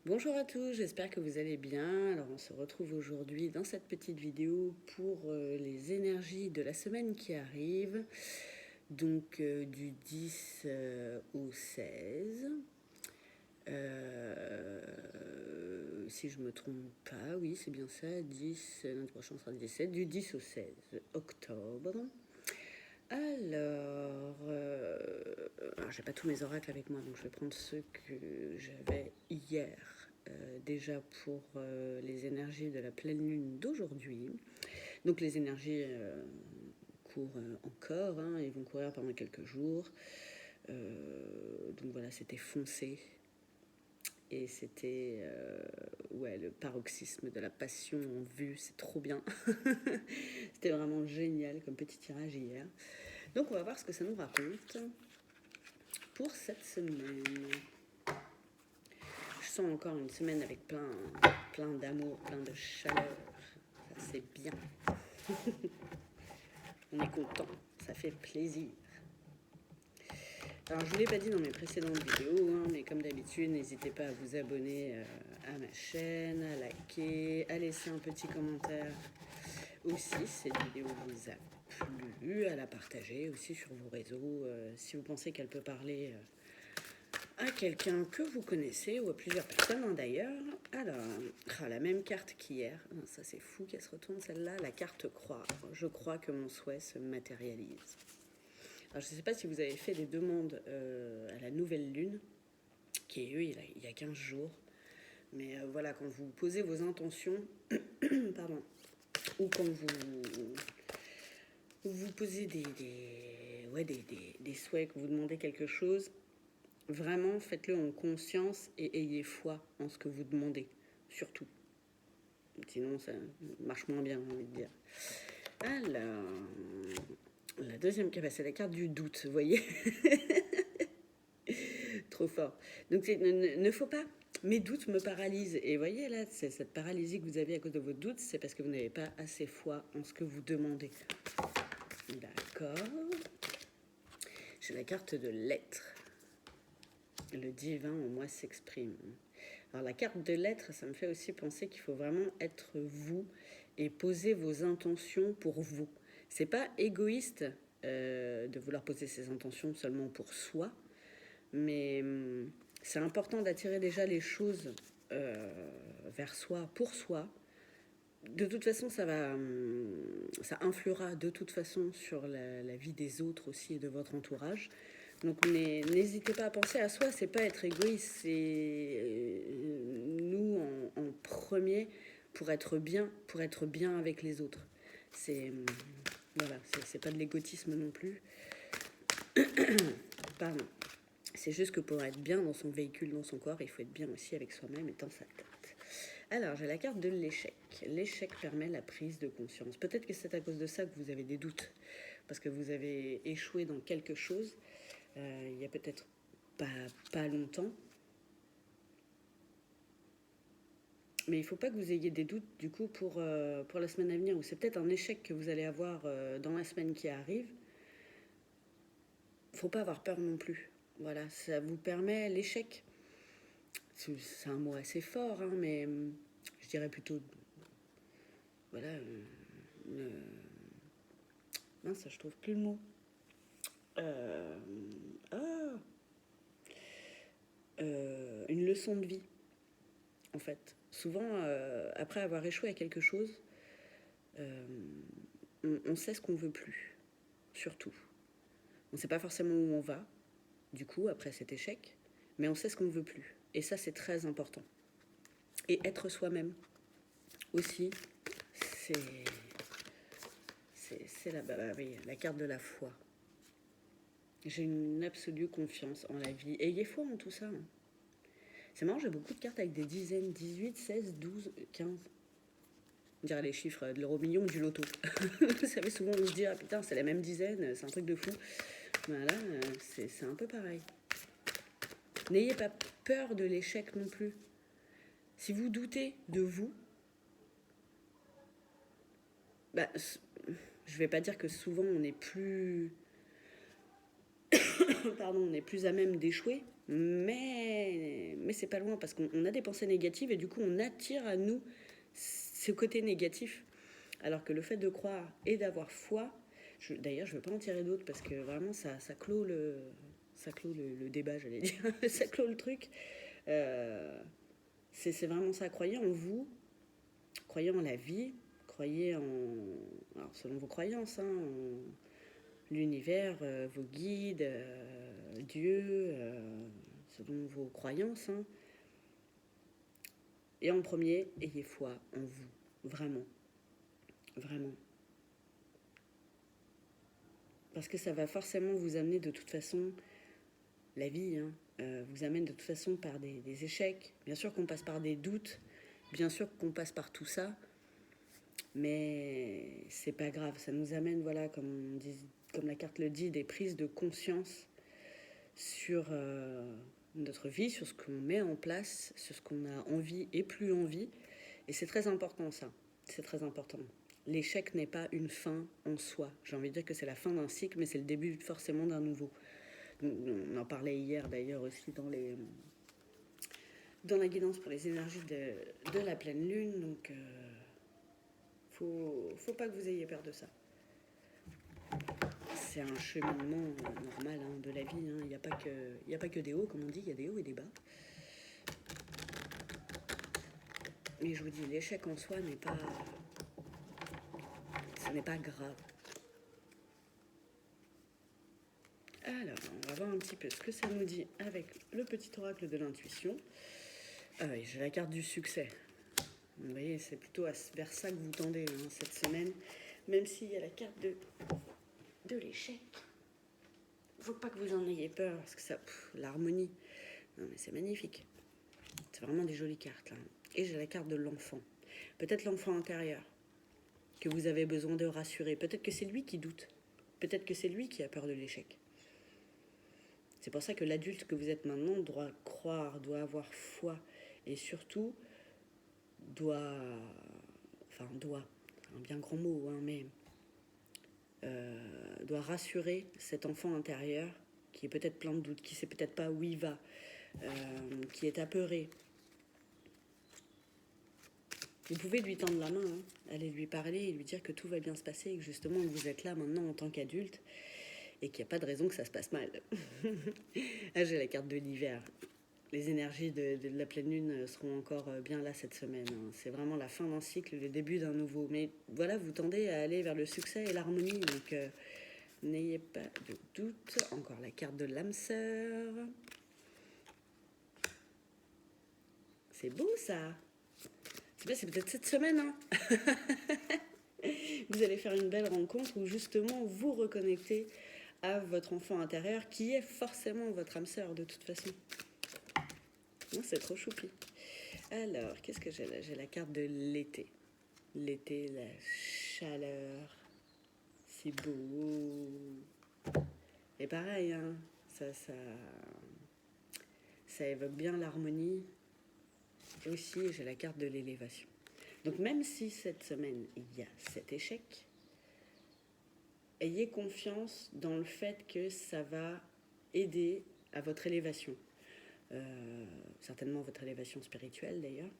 Bonjour à tous, j'espère que vous allez bien. Alors on se retrouve aujourd'hui dans cette petite vidéo pour les énergies de la semaine qui arrive, donc du 10 au 16. Si je me trompe pas, oui c'est bien ça, 10, notre prochain sera le 17, du 10 au 16 octobre. Alors j'ai pas tous mes oracles avec moi, donc je vais prendre ceux que j'avais hier, déjà pour les énergies de la pleine lune d'aujourd'hui. Donc les énergies courent encore, hein, ils vont courir pendant quelques jours. Donc voilà, c'était foncé. Et c'était ouais, le paroxysme de la passion en vue, c'est trop bien. C'était vraiment génial comme petit tirage hier. Donc on va voir ce que ça nous raconte pour cette semaine. Je sens encore une semaine avec plein d'amour, plein de chaleur. Ça c'est bien. On est content, ça fait plaisir. Alors je ne vous l'ai pas dit dans mes précédentes vidéos, hein, mais comme d'habitude, n'hésitez pas à vous abonner à ma chaîne, à liker, à laisser un petit commentaire aussi si cette vidéo vous a plu, à la partager aussi sur vos réseaux si vous pensez qu'elle peut parler à quelqu'un que vous connaissez ou à plusieurs personnes hein, d'ailleurs. Alors, la même carte qu'hier, ça c'est fou qu'elle se retourne celle-là, la carte croire. Je crois que mon souhait se matérialise. Alors, je ne sais pas si vous avez fait des demandes à la nouvelle lune, qui est eu il y a 15 jours. Mais voilà, quand vous posez vos intentions, pardon, ou quand vous posez des souhaits, que vous demandez quelque chose, vraiment faites-le en conscience et ayez foi en ce que vous demandez, surtout. Sinon, ça marche moins bien, j'ai envie de dire. Alors, la deuxième carte, c'est la carte du doute, vous voyez. Trop fort. Donc, ne faut pas. Mes doutes me paralysent. Et vous voyez, là, c'est cette paralysie que vous avez à cause de vos doutes, c'est parce que vous n'avez pas assez foi en ce que vous demandez. D'accord. J'ai la carte de l'être. Le divin en moi s'exprime. Alors, la carte de l'être, ça me fait aussi penser qu'il faut vraiment être vous et poser vos intentions pour vous. C'est pas égoïste de vouloir poser ses intentions seulement pour soi, mais c'est important d'attirer déjà les choses vers soi, pour soi. De toute façon, ça influera de toute façon sur la vie des autres aussi et de votre entourage. Donc n'hésitez pas à penser à soi, c'est pas être égoïste, c'est nous en premier pour être bien avec les autres. C'est voilà, c'est pas de l'égotisme non plus. Pardon. C'est juste que pour être bien dans son véhicule, dans son corps, il faut être bien aussi avec soi-même et dans sa tête. Alors, j'ai la carte de l'échec. L'échec permet la prise de conscience. Peut-être que c'est à cause de ça que vous avez des doutes, parce que vous avez échoué dans quelque chose il y a peut-être pas longtemps. Mais il ne faut pas que vous ayez des doutes du coup pour la semaine à venir, ou c'est peut-être un échec que vous allez avoir dans la semaine qui arrive. Il ne faut pas avoir peur non plus. Voilà, ça vous permet l'échec. C'est un mot assez fort, hein, mais je dirais plutôt, voilà, mince, je trouve plus le mot. Une leçon de vie, en fait. Souvent, après avoir échoué à quelque chose, on sait ce qu'on veut plus, surtout. On ne sait pas forcément où on va, du coup, après cet échec, mais on sait ce qu'on ne veut plus. Et ça, c'est très important. Et être soi-même aussi, c'est la carte de la foi. J'ai une absolue confiance en la vie. Et ayez foi en tout ça. Hein. C'est marrant, j'ai beaucoup de cartes avec des dizaines, 18, 16, 12, 15. On dirait les chiffres de l'euro million ou du loto. Vous savez, souvent on se dit, ah putain, c'est la même dizaine, c'est un truc de fou. Voilà, c'est un peu pareil. N'ayez pas peur de l'échec non plus. Si vous doutez de vous, bah, je vais pas dire que souvent on est plus, pardon, on est plus à même d'échouer, Mais c'est pas loin parce qu'on a des pensées négatives et du coup on attire à nous ce côté négatif. Alors que le fait de croire et d'avoir foi, d'ailleurs je ne veux pas en tirer d'autres parce que vraiment ça clôt le débat, j'allais dire, ça clôt le truc. C'est vraiment ça, croyez en vous, croyez en la vie, croyez en, alors selon vos croyances, hein, en l'univers, vos guides, Dieu, selon vos croyances. Hein. Et en premier, ayez foi en vous, vraiment, vraiment. Parce que ça va forcément vous amener de toute façon, la vie vous amène de toute façon par des échecs. Bien sûr qu'on passe par des doutes, bien sûr qu'on passe par tout ça, mais c'est pas grave. Ça nous amène, voilà, comme la carte le dit, des prises de conscience sur notre vie, sur ce qu'on met en place, sur ce qu'on a envie et plus envie. Et c'est très important ça, c'est très important. L'échec n'est pas une fin en soi. J'ai envie de dire que c'est la fin d'un cycle, mais c'est le début forcément d'un nouveau. On en parlait hier d'ailleurs aussi dans la guidance pour les énergies de la pleine lune. Donc, faut pas que vous ayez peur de ça. C'est un cheminement normal de la vie. Il n'y a pas que des hauts, comme on dit, il y a des hauts et des bas. Mais je vous dis, l'échec en soi ce n'est pas grave. Alors, on va voir un petit peu ce que ça nous dit avec le petit oracle de l'intuition. Ah oui, j'ai la carte du succès. Vous voyez, c'est plutôt vers ça que vous tendez cette semaine. Même s'il y a la carte de l'échec. Il ne faut pas que vous en ayez peur, parce que ça, l'harmonie, non mais c'est magnifique. C'est vraiment des jolies cartes là. Et j'ai la carte de l'enfant. Peut-être l'enfant intérieur que vous avez besoin de rassurer. Peut-être que c'est lui qui doute. Peut-être que c'est lui qui a peur de l'échec. C'est pour ça que l'adulte que vous êtes maintenant doit croire, doit avoir foi et surtout doit, c'est un bien grand mot, mais doit rassurer cet enfant intérieur qui est peut-être plein de doutes, qui ne sait peut-être pas où il va, qui est apeuré. Vous pouvez lui tendre la main, aller lui parler et lui dire que tout va bien se passer et que justement vous êtes là maintenant en tant qu'adulte et qu'il n'y a pas de raison que ça se passe mal. Ah, j'ai la carte de l'hiver. Les énergies de la pleine lune seront encore bien là cette semaine. C'est vraiment la fin d'un cycle, le début d'un nouveau. Mais voilà, vous tendez à aller vers le succès et l'harmonie. Donc n'ayez pas de doute. Encore la carte de l'âme sœur. C'est beau ça. C'est peut-être cette semaine. Vous allez faire une belle rencontre où justement vous reconnectez à votre enfant intérieur qui est forcément votre âme sœur de toute façon. Non, c'est trop choupi. Alors, qu'est-ce que j'ai là? J'ai la carte de l'été. L'été, la chaleur. C'est beau. Et pareil, ça évoque bien l'harmonie. Et aussi, j'ai la carte de l'élévation. Donc, même si cette semaine, il y a cet échec, ayez confiance dans le fait que ça va aider à votre élévation. Certainement votre élévation spirituelle d'ailleurs.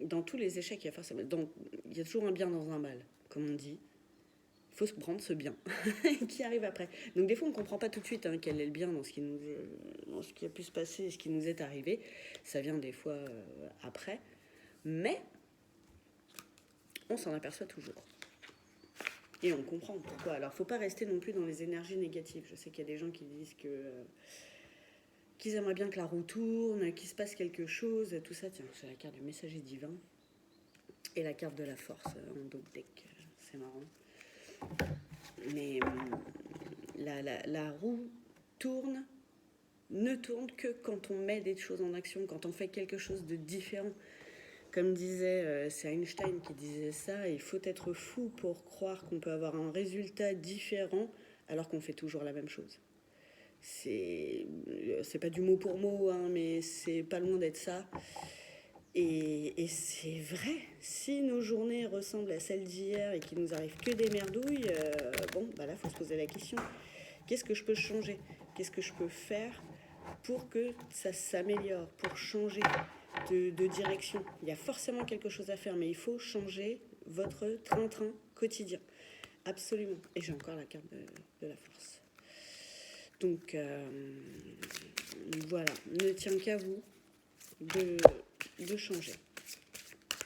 Dans tous les échecs, il y a toujours un bien dans un mal, comme on dit. Il faut se prendre ce bien qui arrive après. Donc des fois, on ne comprend pas tout de suite quel est le bien dans ce qui a pu se passer, ce qui nous est arrivé. Ça vient des fois après. Mais on s'en aperçoit toujours. Et on comprend pourquoi. Alors, il ne faut pas rester non plus dans les énergies négatives. Je sais qu'il y a des gens qui disent qu'ils aimeraient bien que la roue tourne, qu'il se passe quelque chose, tout ça. Tiens, c'est la carte du messager divin et la carte de la force en dos de deck. C'est marrant. Mais la roue ne tourne que quand on met des choses en action, quand on fait quelque chose de différent. Comme disait, c'est Einstein qui disait ça, il faut être fou pour croire qu'on peut avoir un résultat différent alors qu'on fait toujours la même chose. C'est pas du mot pour mot, mais c'est pas loin d'être ça. Et c'est vrai, si nos journées ressemblent à celles d'hier et qu'il nous arrive que des merdouilles, là, faut se poser la question. Qu'est-ce que je peux changer? Qu'est-ce que je peux faire pour que ça s'améliore, pour changer de direction? Il y a forcément quelque chose à faire, mais il faut changer votre train-train quotidien. Absolument. Et j'ai encore la carte de la force. Donc, voilà. Ne tient qu'à vous de changer.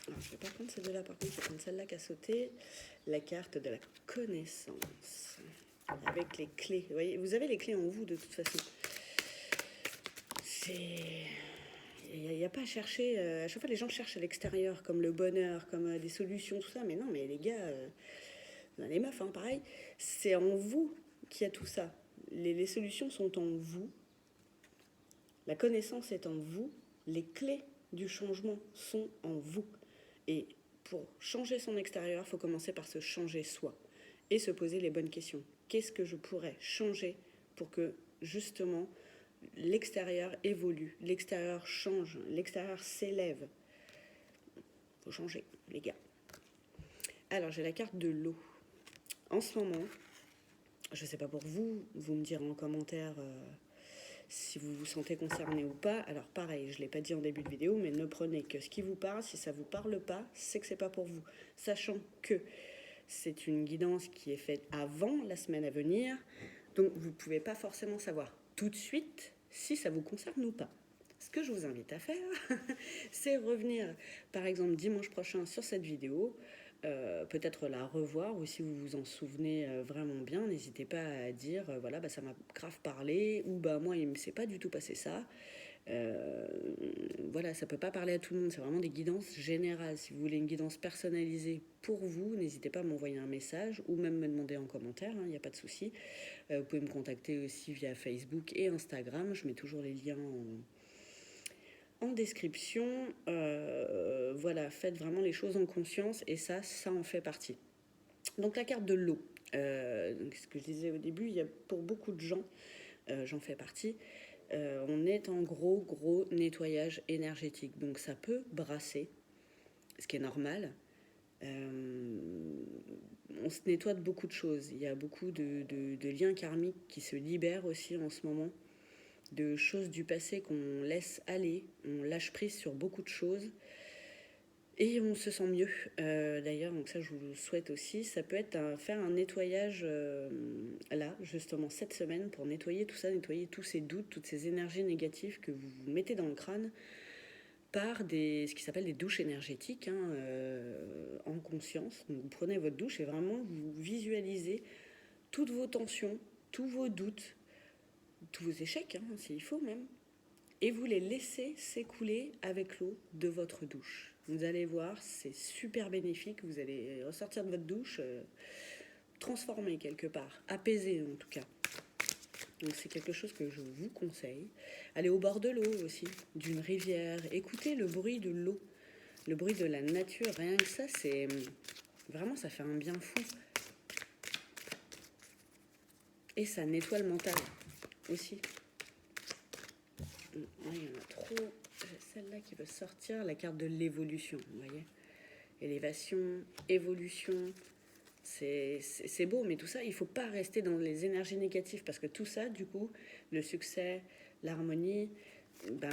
Alors, je ne vais pas prendre celle de là, par contre, je vais prendre celle-là qui a sauté. La carte de la connaissance. Avec les clés. Vous voyez, vous avez les clés en vous, de toute façon. Il n'y a pas à chercher. À chaque fois, les gens cherchent à l'extérieur, comme le bonheur, comme des solutions, tout ça. Mais non, mais les gars, les meufs, hein, pareil. C'est en vous qu'il y a tout ça. Les solutions sont en vous. La connaissance est en vous. Les clés du changement sont en vous. Et pour changer son extérieur, il faut commencer par se changer soi et se poser les bonnes questions. Qu'est-ce que je pourrais changer pour que, justement, l'extérieur évolue, l'extérieur change, l'extérieur s'élève? Il faut changer, les gars. Alors, j'ai la carte de l'eau. En ce moment, je ne sais pas pour vous, vous me direz en commentaire si vous vous sentez concerné ou pas. Alors pareil, je ne l'ai pas dit en début de vidéo, mais ne prenez que ce qui vous parle. Si ça ne vous parle pas, c'est que ce n'est pas pour vous. Sachant que c'est une guidance qui est faite avant la semaine à venir, donc vous ne pouvez pas forcément savoir tout de suite si ça vous concerne ou pas. Ce que je vous invite à faire, c'est revenir par exemple dimanche prochain sur cette vidéo, peut-être la revoir, ou si vous vous en souvenez vraiment bien, n'hésitez pas à dire voilà, bah, ça m'a grave parlé, ou bah, moi il ne s'est pas du tout passé ça. Voilà, ça peut pas parler à tout le monde, c'est vraiment des guidances générales. Si vous voulez une guidance personnalisée pour vous, n'hésitez pas à m'envoyer un message ou même me demander en commentaire, il n'y a pas de souci. Vous pouvez me contacter aussi via Facebook et Instagram, je mets toujours les liens en description. Voilà, faites vraiment les choses en conscience et ça en fait partie. Donc la carte de l'eau, ce que je disais au début, il y a pour beaucoup de gens, j'en fais partie, on est en gros nettoyage énergétique. Donc ça peut brasser, ce qui est normal. On se nettoie de beaucoup de choses. Il y a beaucoup de liens karmiques qui se libèrent aussi en ce moment, de choses du passé qu'on laisse aller, on lâche prise sur beaucoup de choses et on se sent mieux. D'ailleurs, donc ça je vous le souhaite aussi. Ça peut être faire un nettoyage là, justement cette semaine, pour nettoyer tout ça, nettoyer tous ces doutes, toutes ces énergies négatives que vous mettez dans le crâne par ce qui s'appelle des douches énergétiques, en conscience. Donc vous prenez votre douche et vraiment vous visualisez toutes vos tensions, tous vos doutes, tous vos échecs, s'il faut même, et vous les laissez s'écouler avec l'eau de votre douche. Vous allez voir, c'est super bénéfique. Vous allez ressortir de votre douche transformé quelque part, apaisé en tout cas. Donc c'est quelque chose que je vous conseille. Allez au bord de l'eau aussi, d'une rivière, écoutez le bruit de l'eau, le bruit de la nature. Rien que ça, c'est vraiment, ça fait un bien fou. Et ça nettoie le mental aussi. Il y en a trop. J'ai celle-là qui veut sortir, la carte de l'évolution, vous voyez. Élévation, évolution, c'est beau, mais tout ça, il ne faut pas rester dans les énergies négatives, parce que tout ça, du coup, le succès, l'harmonie, ben,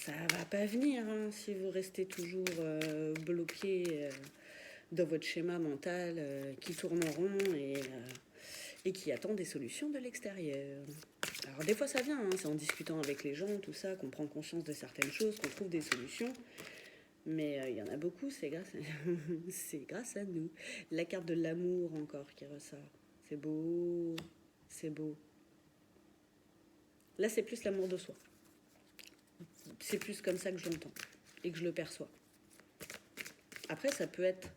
ça va pas venir si vous restez toujours bloqué dans votre schéma mental qui tourne en rond et qui attend des solutions de l'extérieur. Alors des fois ça vient, c'est en discutant avec les gens, tout ça, qu'on prend conscience de certaines choses, qu'on trouve des solutions. Mais il y en a beaucoup, c'est grâce à nous. La carte de l'amour encore qui ressort. C'est beau, c'est beau. Là c'est plus l'amour de soi. C'est plus comme ça que je l'entends et que je le perçois. Après ça peut être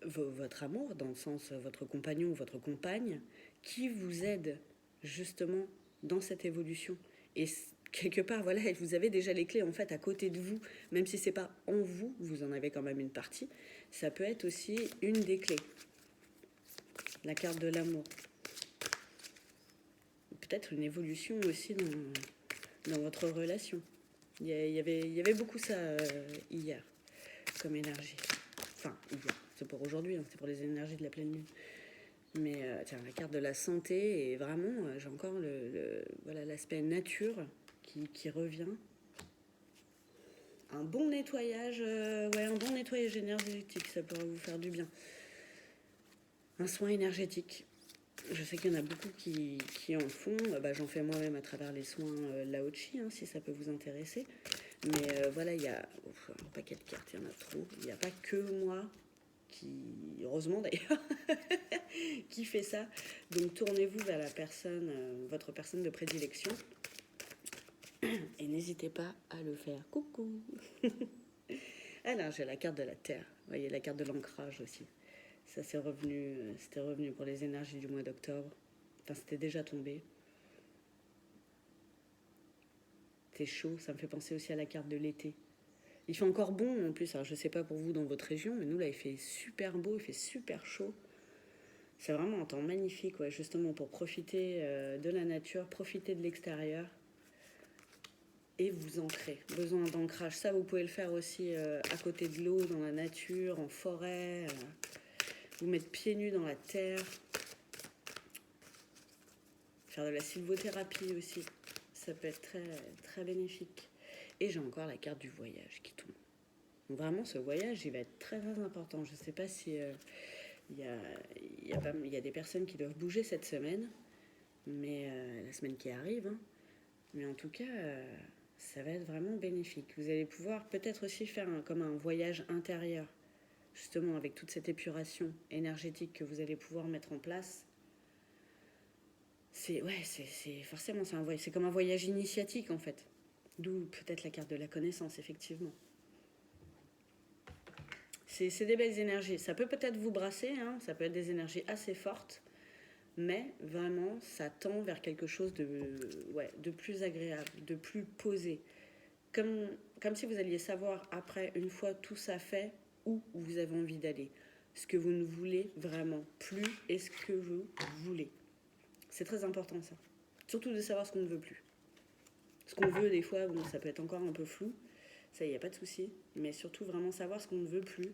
votre amour, dans le sens votre compagnon ou votre compagne, qui vous aide justement dans cette évolution. Et quelque part, voilà, vous avez déjà les clés en fait à côté de vous, même si c'est pas en vous, vous en avez quand même une partie. Ça peut être aussi une des clés. La carte de l'amour. Peut-être une évolution aussi dans votre relation. Il y avait beaucoup ça hier, comme énergie. Enfin, hier. C'est pour aujourd'hui, c'est pour les énergies de la pleine lune. Mais tiens, la carte de la santé, et vraiment, j'ai encore voilà, l'aspect nature qui revient. Un bon nettoyage, ouais, un bon nettoyage énergétique, ça pourrait vous faire du bien. Un soin énergétique. Je sais qu'il y en a beaucoup qui en font. J'en fais moi-même à travers les soins Lao-Chi, hein, si ça peut vous intéresser. Mais voilà, il y a pas quelle carte, il y en a trop. Il n'y a pas que moi qui, heureusement d'ailleurs, qui fait ça. Donc tournez-vous vers la personne, votre personne de prédilection. Et n'hésitez pas à le faire. Coucou. Alors, j'ai la carte de la Terre. Vous voyez, la carte de l'ancrage aussi. Ça, c'était revenu pour les énergies du mois d'octobre. Enfin, c'était déjà tombé. C'est chaud, ça me fait penser aussi à la carte de l'été. Il fait encore bon en plus, alors je sais pas pour vous dans votre région, mais nous là il fait super beau, il fait super chaud. C'est vraiment un temps magnifique, ouais, justement pour profiter de la nature, profiter de l'extérieur et vous ancrer. Besoin d'ancrage, ça vous pouvez le faire aussi à côté de l'eau, dans la nature, en forêt, vous mettre pieds nus dans la terre, faire de la sylvothérapie aussi, ça peut être très, très bénéfique. Et j'ai encore la carte du voyage qui tombe. Donc vraiment, ce voyage, il va être très très important. Je ne sais pas si il y a des personnes qui doivent bouger cette semaine, mais la semaine qui arrive. Hein. Mais en tout cas, ça va être vraiment bénéfique. Vous allez pouvoir peut-être aussi faire comme un voyage intérieur, justement avec toute cette épuration énergétique que vous allez pouvoir mettre en place. C'est forcément c'est comme un voyage initiatique en fait. D'où peut-être la carte de la connaissance, effectivement. C'est des belles énergies. Ça peut peut-être vous brasser, hein, ça peut être des énergies assez fortes, mais vraiment, ça tend vers quelque chose de plus agréable, de plus posé. Comme si vous alliez savoir, après, une fois tout ça fait, où vous avez envie d'aller. Ce que vous ne voulez vraiment plus et ce que vous voulez. C'est très important, ça. Surtout de savoir ce qu'on ne veut plus. Ce qu'on veut, des fois, bon, ça peut être encore un peu flou. Ça, il n'y a pas de souci. Mais surtout, vraiment savoir ce qu'on ne veut plus.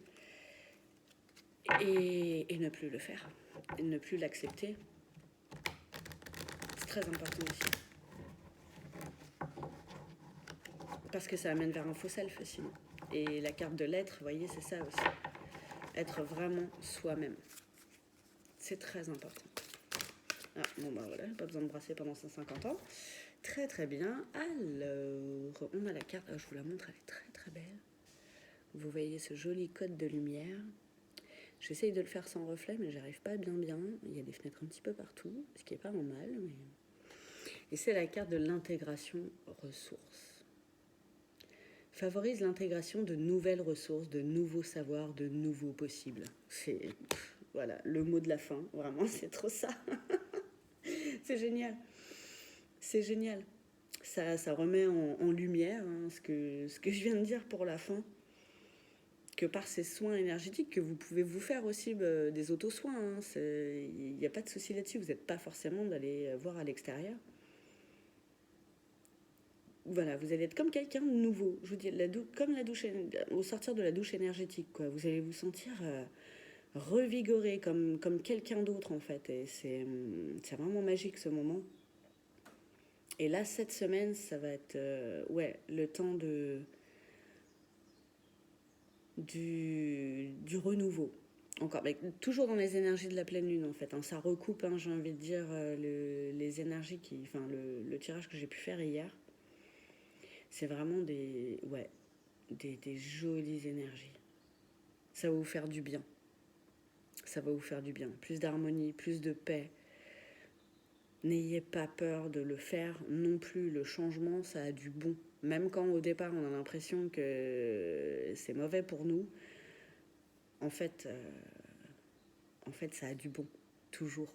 Et ne plus le faire. Et ne plus l'accepter. C'est très important aussi. Parce que ça amène vers un faux self, sinon. Et la carte de l'être, vous voyez, c'est ça aussi. Être vraiment soi-même. C'est très important. Ah, bon, voilà, pas besoin de brasser pendant 150 ans. Très, très bien. Alors, on a la carte. Je vous la montre, elle est très, très belle. Vous voyez ce joli code de lumière. J'essaye de le faire sans reflet, mais j'arrive pas bien. Il y a des fenêtres un petit peu partout, ce qui est pas normal. Mais... Et c'est la carte de l'intégration ressources. Favorise l'intégration de nouvelles ressources, de nouveaux savoirs, de nouveaux possibles. C'est voilà le mot de la fin. Vraiment, c'est trop ça. C'est génial. C'est génial. Ça remet en lumière hein, ce que je viens de dire pour la fin. Que par ces soins énergétiques que vous pouvez vous faire aussi des auto-soins. Hein, il n'y a pas de souci là-dessus. Vous n'êtes pas forcément d'aller voir à l'extérieur. Voilà, vous allez être comme quelqu'un de nouveau. Je vous dis, comme la douche, au sortir de la douche énergétique, quoi. Vous allez vous sentir revigoré comme quelqu'un d'autre, en fait. Et c'est vraiment magique, ce moment. Et là, cette semaine, ça va être le temps du renouveau. Encore, mais toujours dans les énergies de la pleine lune, en fait. Hein. Ça recoupe, hein, j'ai envie de dire, les énergies le tirage que j'ai pu faire hier. C'est vraiment des jolies énergies. Ça va vous faire du bien. Ça va vous faire du bien. Plus d'harmonie, plus de paix. N'ayez pas peur de le faire non plus. Le changement, ça a du bon. Même quand au départ, on a l'impression que c'est mauvais pour nous, en fait, ça a du bon. Toujours.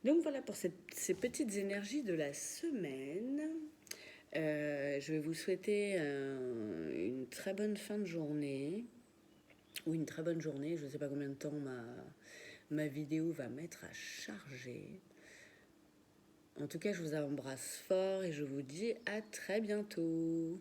Donc voilà pour ces petites énergies de la semaine. Je vais vous souhaiter une très bonne fin de journée ou une très bonne journée. Je ne sais pas combien de temps ma vidéo va mettre à charger. En tout cas, je vous embrasse fort et je vous dis à très bientôt.